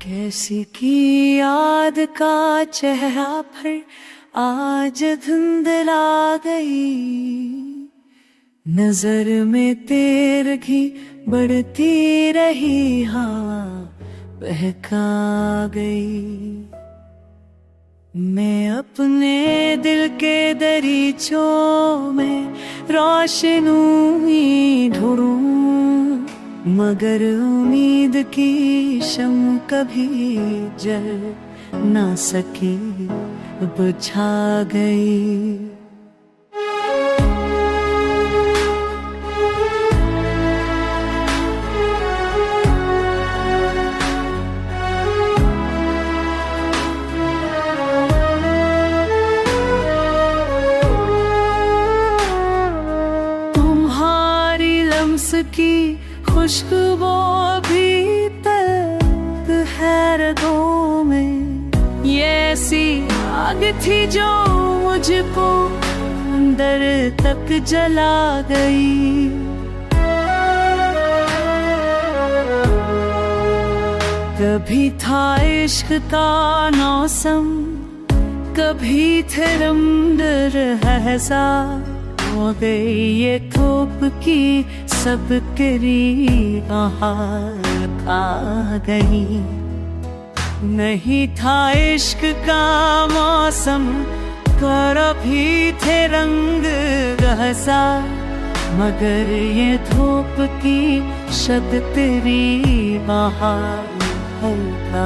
कैसी की याद का चेहरा पर आज धुंधला गई, नजर में तेरगी बढ़ती रही, हवा बहका गई। मैं अपने दिल के दरीचों में रोशनी ढूंढूं, मगर उम्मीद की शम्म कभी जल ना सकी, बुझा गई। तुम्हारी लम्स की खुशबू भी तक है रगों में, ये ऐसी आग थी जो मुझको अंदर तक जला गई। कभी था इश्क का मौसम, कभी थे रमदर हैजा, हो गई ये धूप की सब करीब आ गई। नहीं था इश्क का मौसम, कभी थे रंग गहसा, मगर ये धूप की शब तेरी बाहर आ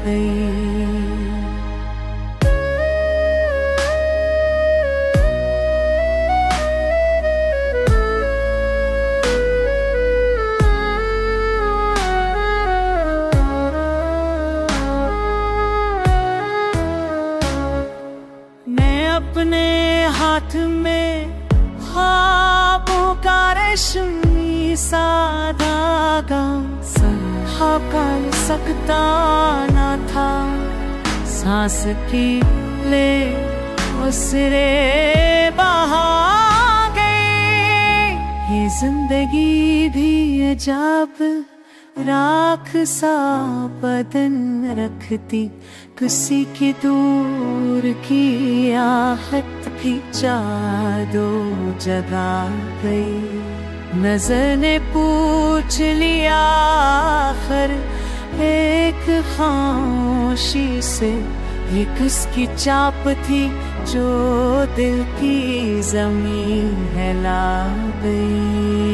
गई। अपने हाथ में ख्वाबों का रेशमी सा धागा, संभाल सकता न था, सांस की ले उसरे बहा गई। ये जिंदगी भी अजब राख सा बदन रखती, किसी की दूर की आहट भी जादू जगा गई। नजर ने पूछ लिया आखिर एक खामोशी से, ये किसकी चाप थी जो दिल की जमीन हिला गई।